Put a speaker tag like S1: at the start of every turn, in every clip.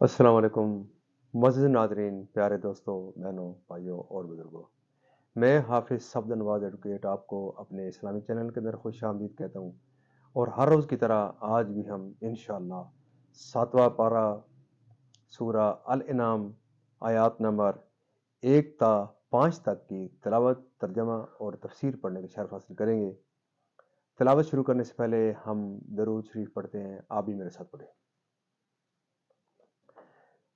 S1: السلام علیکم معزز ناظرین، پیارے دوستوں، بہنوں، بھائیوں اور بزرگوں۔ میں حافظ صفد نواز ایڈوکیٹ آپ کو اپنے اسلامی چینل کے اندر خوش آمدید کہتا ہوں، اور ہر روز کی طرح آج بھی ہم انشاءاللہ 7واں پارہ سورہ الانعام آیات نمبر 1 تا 5 تک کی تلاوت، ترجمہ اور تفسیر پڑھنے کے شرف حاصل کریں گے۔ تلاوت شروع کرنے سے پہلے ہم درود شریف پڑھتے ہیں، آپ بھی میرے ساتھ پڑھیں۔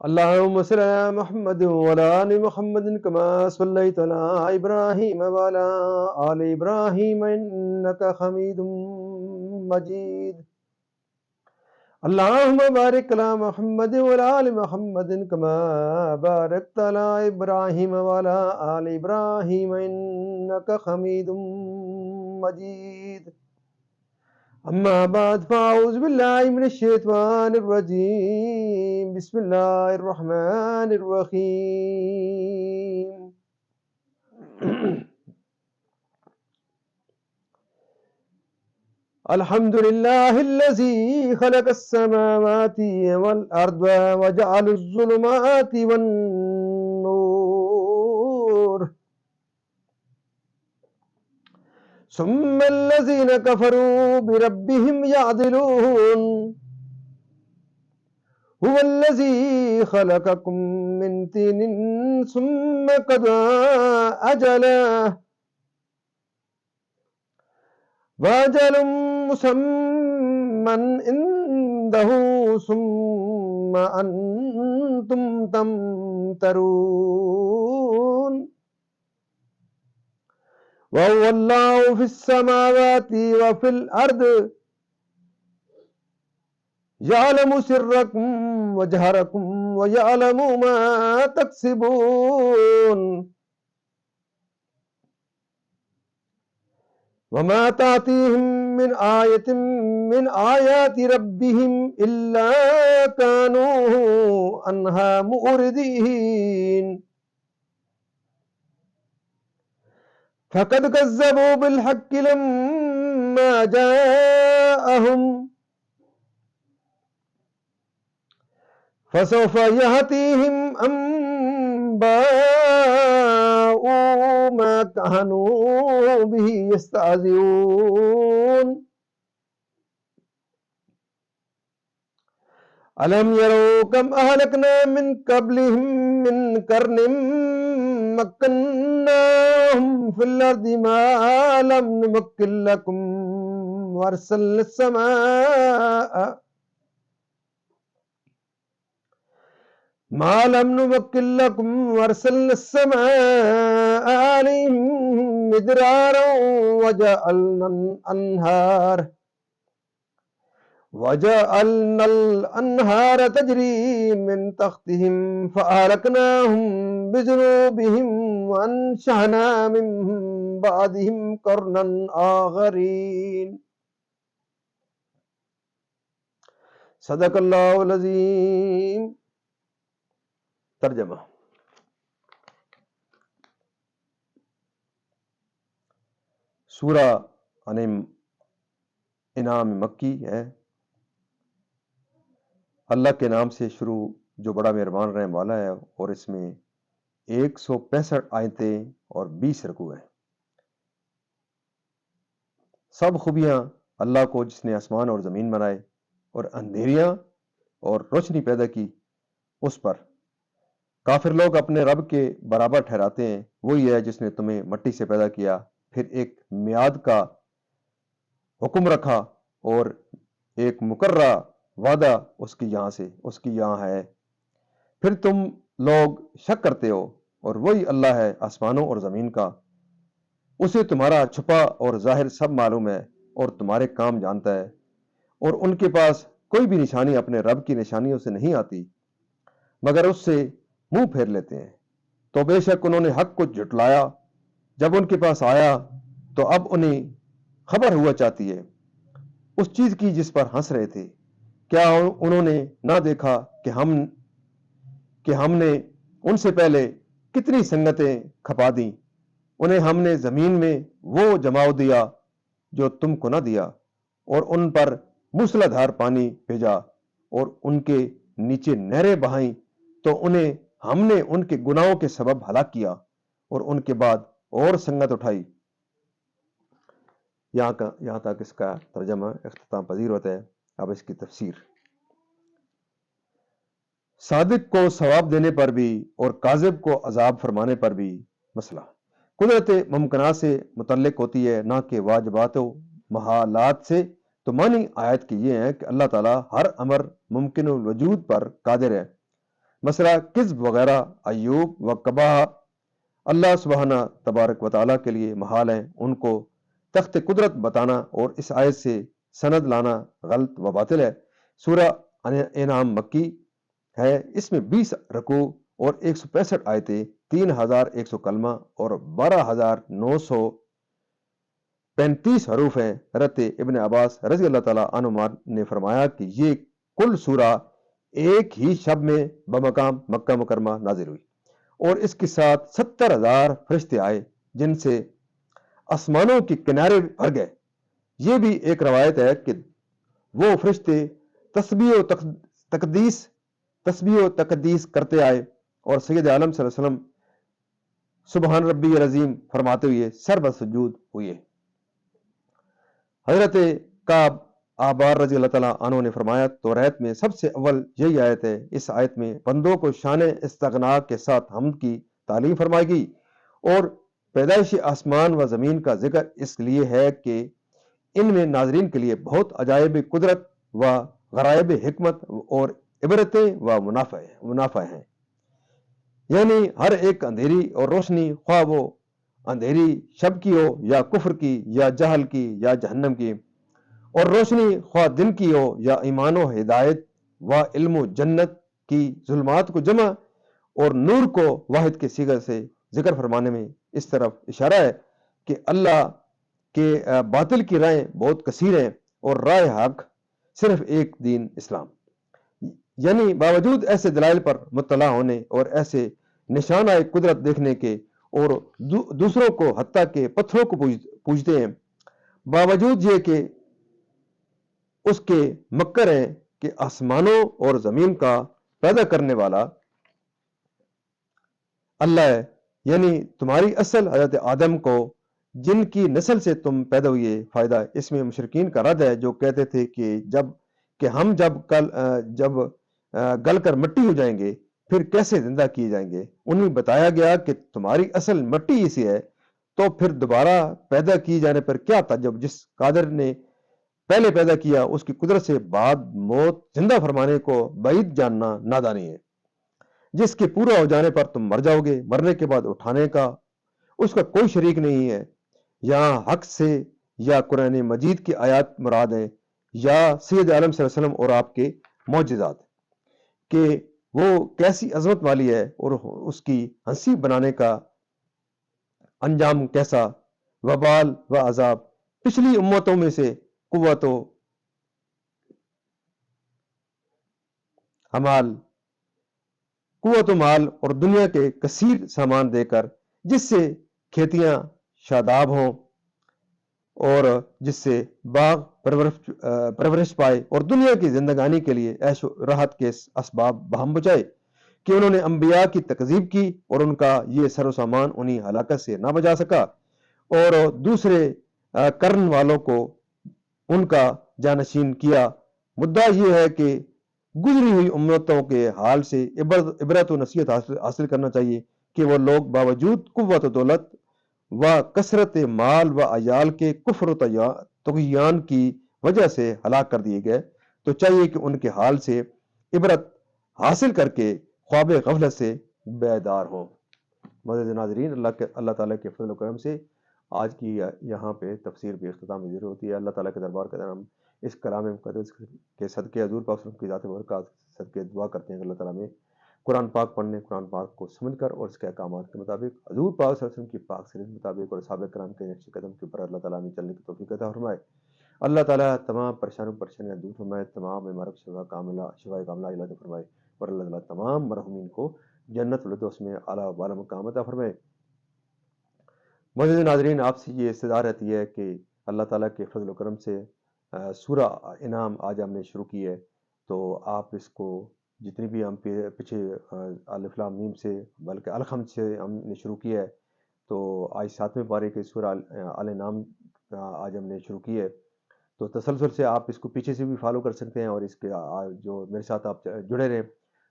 S1: اللهم صل على محمد وعلى آل محمد كما صليت على إبراهيم وعلى آل إبراهيم إنك حميد مجيد. اللهم بارك على محمد وعلى آل محمد كما باركت على إبراهيم وعلى آل إبراهيم إنك حميد مجيد. أما بعد فأعوذ بالله من الشيطان الرجيم. بسم الله الرحمن الرحيم. الحمد لله الذي خلق السماوات والأرض وجعل الظلمات والنور ثم الذين كفروا بربهم يعدلون. هو الذي خلقكم من طين ثم قضى أجله وأجل مسمى عنده ثم أنتم تمترون. وهو الله في السماوات وفي الأرض يعلم سركم وجهركم ويعلم ما تكسبون. وما تأتيهم من آية من آيات ربهم إلا كانوا عنها معرضين. فقد كذبوا بالحق لما جاءهم فسوف يأتيهم أنباء ما كانوا به يستهزئون. ألم يروا كم أهلكنا من قبلهم من قرن مكناهم في الأرض ما لم نمكن لكم وأرسلنا السماء ما لم نمكن لكم وأرسلنا السماء عليهم مدرارا وجعلنا الأنهار تجري من تحتهم فأهلكناهم بذنوبهم وأنشأنا من بعدهم قرنا آخرين. صدق اللہ العظیم. ترجمہ. سورہ انعام مکی ہے. اللہ کے نام سے شروع جو بڑا مہربان رحم والا ہے، اور اس میں 165 آیتیں اور 20 رکوع ہیں. سب خوبیاں اللہ کو جس نے آسمان اور زمین بنائے اور اندھیریاں اور روشنی پیدا کی اس پر. کافر لوگ اپنے رب کے برابر ٹھہراتے ہیں. وہی ہے جس نے تمہیں مٹی سے پیدا کیا، پھر ایک میعاد کا حکم رکھا اور ایک مقررہ وعدہ اس کی یہاں ہے. پھر تم لوگ شک کرتے ہو، اور وہی اللہ ہے آسمانوں اور زمین کا. اسے تمہارا چھپا اور ظاہر سب معلوم ہے، اور تمہارے کام جانتا ہے. اور ان کے پاس کوئی بھی نشانی اپنے رب کی نشانیوں سے نہیں آتی، مگر اس سے منہ پھیر لیتے ہیں. تو بے شک انہوں نے حق کو جھٹلایا جب ان کے پاس آیا، تو اب انہیں خبر ہوا چاہتی ہے اس چیز کی جس پر ہنس رہے تھے. کیا انہوں نے نہ دیکھا کہ ہم نے ان سے پہلے کتنی سنگتیں کھپا دیں؟ انہیں ہم نے زمین میں وہ جماؤ دیا جو تم کو نہ دیا، اور ان پر موسلادھار پانی بھیجا، اور ان کے نیچے نہریں بہائیں تو انہیں ہم نے ان کے گناہوں کے سبب ہلاک کیا اور ان کے بعد اور سنگت اٹھائی۔ یہاں تک اس کا ترجمہ اختتام پذیر ہوتا ہے۔ اب اس کی تفسیر۔ صادق کو ثواب دینے پر بھی اور کاذب کو عذاب فرمانے پر بھی مسئلہ قدرت ممکنات سے متعلق ہوتی ہے، نہ کہ واجبات و محالات سے۔ تو معنی آیت کی یہ ہے کہ اللہ تعالیٰ ہر امر ممکن الوجود پر قادر ہے۔ مسئلہ کذب وغیرہ ایوب و کباہ اللہ سبحانہ تبارک و تعالیٰ کے لیے محال ہیں، ان کو تخت قدرت بتانا اور اس آیت سے سند لانا غلط و باطل ہے۔ سورہ انعام مکی ہے، اس میں 20 رکوع اور 165 آیتیں، 3100 کلمہ اور 12935 حروف ہیں۔ حضرت ابن عباس رضی اللہ تعالیٰ عنہما نے فرمایا کہ یہ کل سورہ ایک ہی شب میں بمقام مکہ مکرمہ نازل ہوئی اور اس کے ساتھ 70,000 فرشتے آئے جن سے آسمانوں کے کنارے بھر گئے۔ یہ بھی ایک روایت ہے کہ وہ فرشتے تسبیح و تقدیس کرتے آئے اور سید عالم صلی اللہ علیہ وسلم سبحان ربی العظیم فرماتے ہوئے سر بسجود ہوئے۔ حضرت کعب آبار رضی اللہ تعالیٰ عنہ نے فرمایا توریت میں سب سے اول یہی آیت ہے۔ اس آیت میں بندوں کو شان استغنا کے ساتھ حمد کی تعلیم فرمائی گئی اور پیدائش آسمان و زمین کا ذکر اس لیے ہے کہ ان میں ناظرین کے لیے بہت عجائب قدرت و غرائب حکمت اور عبرتیں و منافع ہیں۔ یعنی ہر ایک اندھیری اور روشنی، خواہ وہ اندھیری شب کی ہو یا کفر کی یا جہل کی یا جہنم کی، اور روشنی خواہ دن کی ہو یا ایمان و ہدایت و علم و جنت کی، ظلمات کو جمع اور نور کو واحد کے صیغے سے ذکر فرمانے میں اس طرف اشارہ ہے کہ اللہ کے باطل کی راہیں بہت کثیر ہیں اور راہ حق صرف ایک دین اسلام۔ یعنی باوجود ایسے دلائل پر مطلع ہونے اور ایسے نشان آئے قدرت دیکھنے کے اور دوسروں کو حتیٰ کہ پتھروں کو پوجتے ہیں، باوجود یہ کہ اس کے مکر ہیں کہ آسمانوں اور زمین کا پیدا کرنے والا اللہ ہے۔ یعنی تمہاری اصل حضرت آدم کو جن کی نسل سے تم پیدا ہوئے فائدہ اس میں مشرکین کا رد ہے جو کہتے تھے کہ ہم جب گل کر مٹی ہو جائیں گے پھر کیسے زندہ کیے جائیں گے۔ انہیں بتایا گیا کہ تمہاری اصل مٹی ہی سے ہے، تو پھر دوبارہ پیدا کیے جانے پر کیا تعجب؟ جس قادر نے پہلے پیدا کیا اس کی قدرت سے بعد موت زندہ فرمانے کو بعید جاننا نادانی ہے۔ جس کے پورا ہو جانے پر تم مر جاؤ گے، مرنے کے بعد اٹھانے کا اس کا کوئی شریک نہیں ہے۔ یہاں حق سے یا قرآن مجید کی آیات مراد ہیں یا سید عالم صلی اللہ علیہ وسلم اور آپ کے معجزات، کہ وہ کیسی عظمت والی ہے اور اس کی ہنسی بنانے کا انجام کیسا، وبال و عذاب پچھلی امتوں میں سے قوت و مال اور دنیا کے کثیر سامان دے کر، جس سے کھیتیاں شاداب ہوں اور جس سے باغ پرورش پائے اور دنیا کی زندگانی کے لیے عیش و راحت کے اسباب بہم بچائے، کہ انہوں نے انبیاء کی تکذیب کی اور ان کا یہ سر و سامان انہیں ہلاکت سے نہ بچا سکا، اور دوسرے کرن والوں کو ان کا جانشین کیا۔ مدعا یہ ہے کہ گزری ہوئی امتوں کے حال سے عبرت و نصیحت حاصل کرنا چاہیے کہ وہ لوگ باوجود قوت و دولت و کثرت مال و عیال کے کفر و طغیان کی وجہ سے ہلاک کر دیے گئے، تو چاہیے کہ ان کے حال سے عبرت حاصل کر کے خواب غفلت سے بیدار ہوں۔ معزز ناظرین، اللہ تعالیٰ کے فضل و کرم سے آج کی یہاں پہ تفسیر بھی اختتام پذیر ہوتی ہے۔ اللہ تعالیٰ کے دربار کے ہم اس کلام مقدس کے صدقے حضور پاک صلی اللہ علیہ وسلم کی ذات برکات صدقے دعا کرتے ہیں کہ اللہ تعالیٰ میں قرآن پاک پڑھنے، قرآن پاک کو سمجھ کر اور اس کے احکامات کے مطابق حضور پاک صلی اللہ علیہ وسلم کی پاک سیرت کے مطابق اور صحابہ کرام کے نقش قدم کے اوپر اللہ تعالیٰ میں چلنے کی توفیق عطا فرمائے۔ اللہ تعالیٰ تمام پریشانیاں دور فرمائے، تمام بیماروں کو شفا کاملہ علاج فرمائے، اور اللہ تعالیٰ تمام مرحومین کو جنت الفردوس میں اعلیٰ و بالا مقام عطا فرمائے۔ معزز ناظرین، آپ سے یہ استدعا رہتی ہے کہ اللہ تعالیٰ کے فضل و کرم سے سورہ انعام آج ہم نے شروع کی ہے، تو آپ اس کو جتنی بھی ہم پیچھے الف لام میم سے بلکہ الحمد سے ہم نے شروع کیا ہے، تو آج 7ویں پارے کے سورہ آل انعام آج ہم نے شروع کی ہے۔ تو تسلسل سے آپ اس کو پیچھے سے بھی فالو کر سکتے ہیں، اور اس کے جو میرے ساتھ آپ جڑے رہیں۔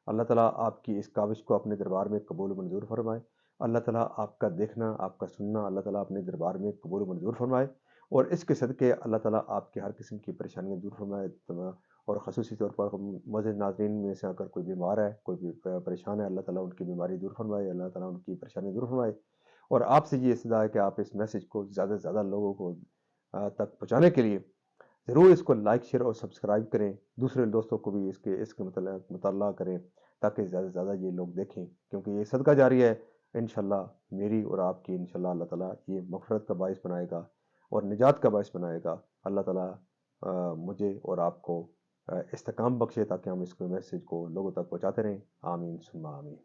S1: اللہ تعالیٰ آپ کی اس کاوش کو اپنے دربار میں قبول و منظور فرمائے۔ اللہ تعالیٰ آپ کا دیکھنا، آپ کا سننا اللہ تعالیٰ اپنے دربار میں قبول و منظور فرمائے، اور اس کے صدقے اللہ تعالیٰ آپ کے ہر قسم کی پریشانیاں دور فرمائے۔ اور خصوصی طور پر معزز ناظرین میں سے اگر کوئی بیمار ہے، کوئی بھی پریشان ہے، اللہ تعالیٰ ان کی بیماری دور فرمائے، اللہ تعالیٰ ان کی پریشانی دور فرمائے۔ اور آپ سے یہ استدعا ہے کہ آپ اس میسج کو زیادہ سے زیادہ لوگوں کو تک پہنچانے کے لیے ضرور اس کو لائک، شیئر اور سبسکرائب کریں، دوسرے دوستوں کو بھی اس کے مطالعہ کریں، تاکہ زیادہ سے زیادہ یہ لوگ دیکھیں، کیونکہ یہ صدقہ جاری ہے۔ انشاءاللہ میری اور آپ کی انشاءاللہ اللہ تعالیٰ یہ مغفرت کا باعث بنائے گا اور نجات کا باعث بنائے گا۔ اللہ تعالیٰ مجھے اور آپ کو استحکام بخشے، تاکہ ہم اس کو میسج کو لوگوں تک پہنچاتے رہیں۔ آمین ثم آمین۔